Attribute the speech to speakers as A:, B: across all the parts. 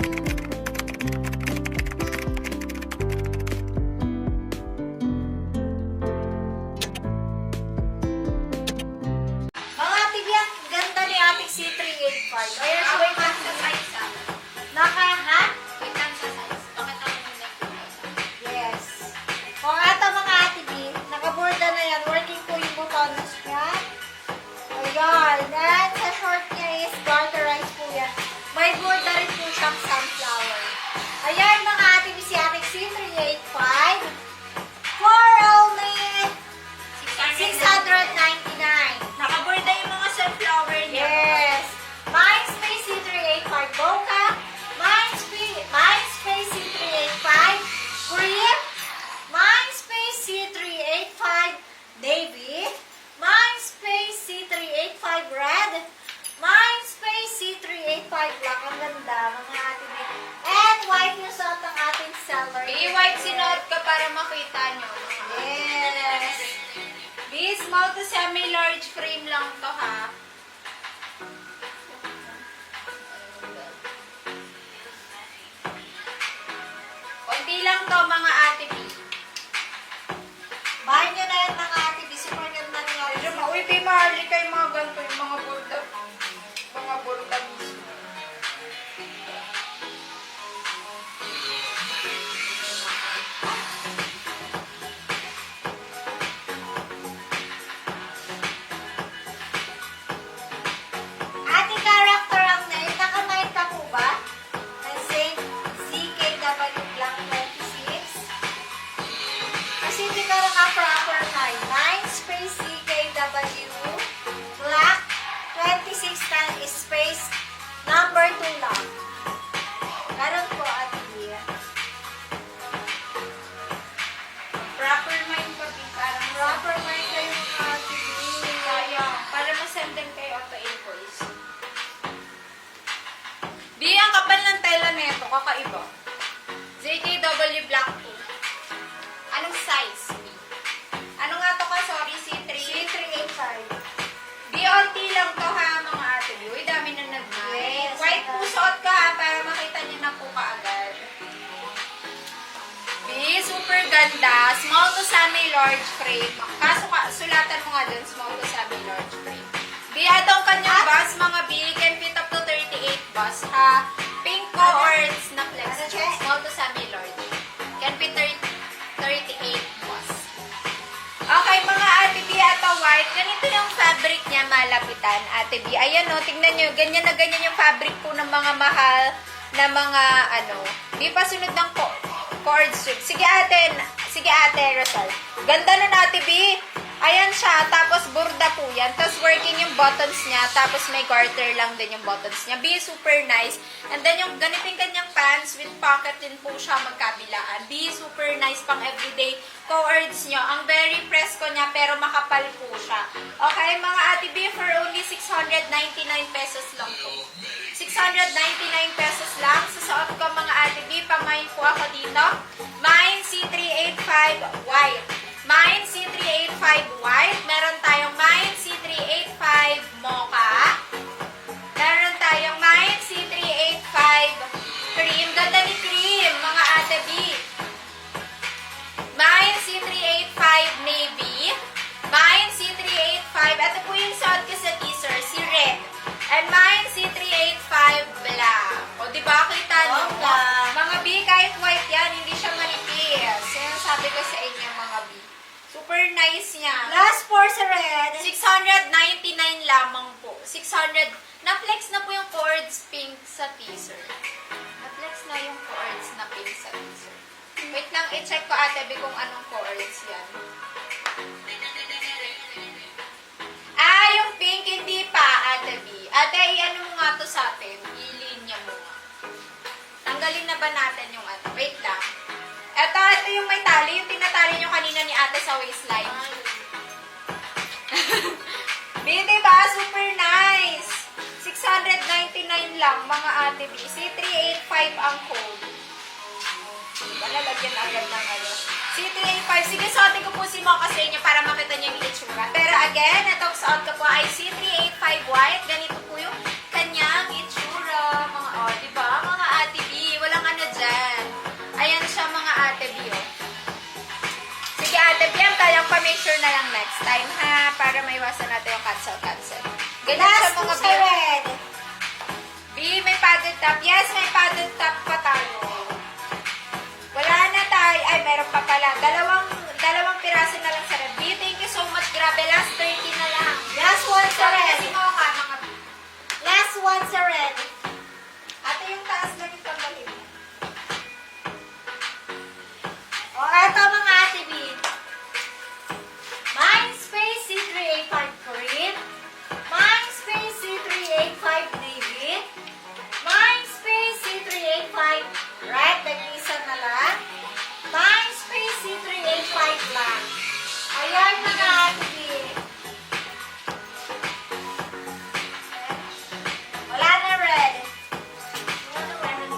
A: Mga tibiyang ganda ni ating C385. Ayan siya yung
B: sa size ah.
A: naka-ha?
B: Wait lang sa size. Pakita mo muna yung
A: Yes. Kung ata mga atibi, nakaborda na yan. Working po yung buttons niya. Ayan. Then, sa short niya is garterized po yan. May borda rin po siyang sunflower. Ayan mga atibi, si ating C385. For only 699.
B: Nakaborda yung mga sunflower niya.
A: Yes. Mindspace C385 Boca. Mindspace C385 Cream. Mindspace C385 Navy. Mindspace C385 Red. Mindspace C385 Black. Ang ganda, mga ating. And white yung suot ng ating seller.
B: I-white sinuot ka para makita nyo.
A: Yes.
B: This small to semi-large frame lang to ha. Konti lang to mga ate B.
A: Bahay nyo na yan mga ate. Super ganda niya.
B: Medyo uy, di maharli kayo mga ganito, yung mga burda. Mga burda mismo.
A: Ating character ang name. Naka-night ka po ba? And same CKW Black 26. Kasi hindi ka naka-proper night. 9 space CKW Black 26 time space number 2 lang. Ganun po, Ate Bia.
B: Proper mind pa, parang
A: Proper night kayo mga Ate Bia.
B: kaya, para masenden kayo auto invoice. Di, ang kapal ng tela nito, kakaiba. JKW Black 2. Anong size? B. Ano nga to ka? Sorry, C3.
A: C385.
B: BLT lang to ha, mga ate. Uy, dami na nag-buy.
A: Yes.
B: White po suot ka ha, para makita niyo na po kaagad. B, super ganda. Small to semi-large frame. Kaso sulatan mo nga dun, small to semi-large frame. B, atong kanyang bus, mga B, can fit up to 38 bus ha. Pink cords na flex.
A: Ano siya?
B: Small to semi-large. Can fit 38 bus. Okay, mga ate B, ito white. Ganito yung fabric niya, malapitan. Ate B, ayan o, tingnan nyo. Ganyan na ganyan yung fabric po ng mga mahal na mga, ano, di pa sunod ng cord strip. Sige ate, Rosal. Ganda nun ate B. Ayan siya, tapos burda po yan. Tapos working yung buttons niya, tapos may garter lang din yung buttons niya. B, super nice. And then yung ganitong kanyang pants with pocket din po siya magkabilaan. B, super nice pang everyday co-ords nyo. Ang very presko niya, pero makapal po siya. Okay, mga ate B, for only 699 pesos lang po. 699 pesos lang. Susuot ko mga ate B, pamain po ako dito. Mine C385 white. Mine C385 white. Meron tayong Mine C385 mocha. Meron tayong Mine C385 cream. Ganda ni cream, mga ate B. Mine C385 navy. Mine C385. Ito po yung suot ko sa teaser, si red. And mine C385 black. O, diba? Kita nyo?
A: Okay.
B: Mga B, kahit white yan, hindi siya manipis. Yan sabi ko sa inyo, mga B. Super nice niya.
A: Last for sa red.
B: 699 lamang po. 600. Na-flex na po yung cords pink sa teaser. Na-flex na yung cords na pink sa teaser. Wait lang, i-check ko ate B kung anong cords yan. Ah, yung pink hindi pa, ate B. Ate, i-ano mo nga to sa atin. I-linya mo nga. Tanggalin na ba natin yung ano? Wait lang. Ito yung may tali. Yung tinatali nyo kanina ni ate sa waistline. B, diba? Super nice. 699 lang, mga ate B. C385 ang code. Diba, lalagyan agad ng ano. C385. Sige, suotin ko po si Mocha sa inyo para makita niyo yung itsura. Pero again, itong suot ko po ay C385 white. Ganito po yung kanyang itsura. Mga, diba? Mga ate B. basta yung pa-make sure na lang next time, ha? Para maiwasan natin yung cancel. Ganyan
A: Last
B: sa
A: two
B: mga
A: sa red.
B: B, may padded top. Yes, may padded top pa tayo. Wala na tayo. Ay, meron pa pala. Dalawang piraso na lang sa red. B, thank you so much. Grabe, last 30 na lang.
A: Last one sa
B: Sorry
A: red.
B: kasi mo ka, mga B.
A: Last one sa red.
B: Ate, yung taas lang yung tanggalin.
A: O, eto mga ate B. Mindspace C385 Corinne. Mindspace C385 David. Mindspace C385 Red. Nag-isa na lang. Mindspace C385 Black. Ayan mga ate B. Wala na red. Wala na red.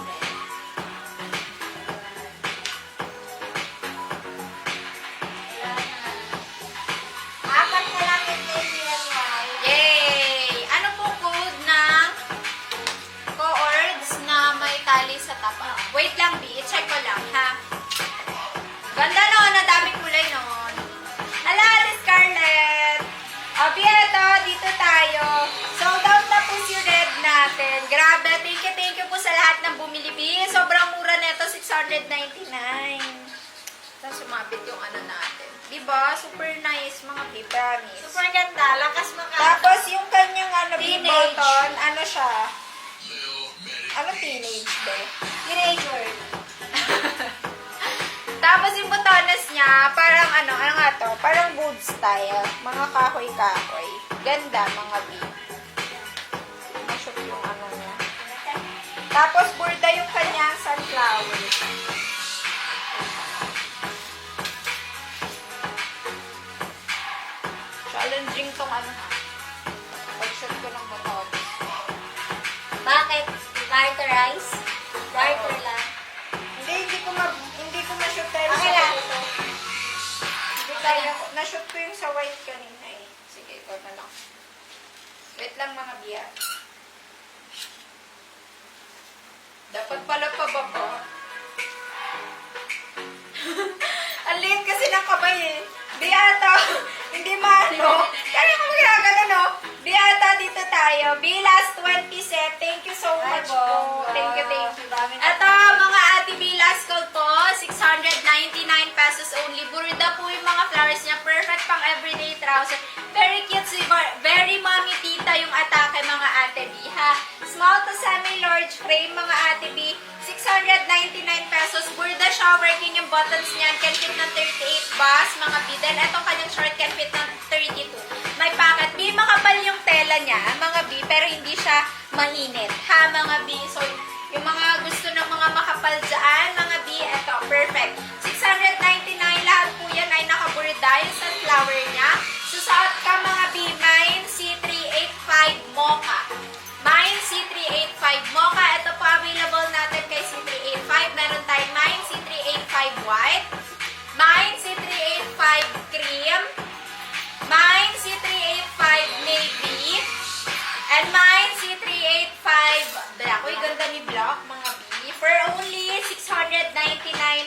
A: Apat na lang yung KDNY.
B: Yay! Ano po code ng chords na may tali sa tapa? Wait lang, B. I-check ko lang, ha? Ganda noon. Ang daming kulay noon. Hala, Ate Scarlett! O, B, eto. Dito tayo. Sold out na po si red natin. Grabe. Thank you po sa lahat ng bumili, B. Sobrang mura neto, 699. Tapos sumabit yung ano natin. Diba? Super nice, mga B. Promise.
A: Super ganda. Lakas maka.
B: Tapos yung kanyang ano,
A: Teenage.
B: button, ano siya? Ano teenage ba?
A: Teenager.
B: Tapos yung butones niya, parang ano nga to? Parang good style. Mga kahoy-kahoy. Ganda, mga B. Mashoot yung ano niya. Tapos burda yung kanyang sunflower. Challenging tong ano ha. Pag-shoot ko ng butones.
A: Bakit? Garterize? Garter lang.
B: Hindi ko ma-shoot tayo
A: Okay
B: sa
A: lang.
B: ito. Hindi tayo, na-shoot ko yung sa white kanina eh. Sige, ikaw na lang. Wait lang mga biya. Dapat pala pa ba po? Ang liit kasi ng kamay eh. Biata, hindi maano. Kaya kung ginagano, no? Biata, dito tayo. B, last 20 set. Thank you so much po. Thank you. Ito, mga ate B, last call po. 699 pesos only. Burda po yung mga flowers niya. Perfect pang everyday trouser. Very cute. Very mommy tita yung atake, mga ate B, ha? Small to semi-large frame, mga ate B. 699 pesos. Burda siya. Working yung buttons niyan. Can fit ng 38 bus, mga B. Then, itong kanyang short can fit ng 32. May packet. B, makapal yung tela niya, mga B, pero hindi siya mainit. Ha, mga B? So, yung mga gusto ng mga makapal dyan, mga B, eto, perfect. 699, lahat po yan ay nakaburda yung sunflower niya. Susuot ka, mga B, Mine C385 Mocha. Mine C385 Mocha. Ito po available natin kay C385. Meron tayong Mine C385 White. Mine C385 Cream. Mine C385 Navy. And mine C385 Black. Uy, ganda ni Black, mga B. For only 699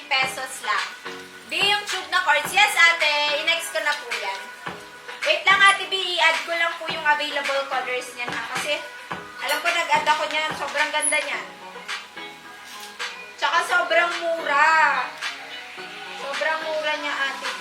B: pesos lang. B, yung tube na cords. Yes, ate. I-next ko na po yan. Wait lang, ate B. I-add ko lang po yung available colors niyan, ha? Kasi, alam ko, nag-add ako niyan. Sobrang ganda niyan. Tsaka sobrang mura. Sobrang mura niya, ate B.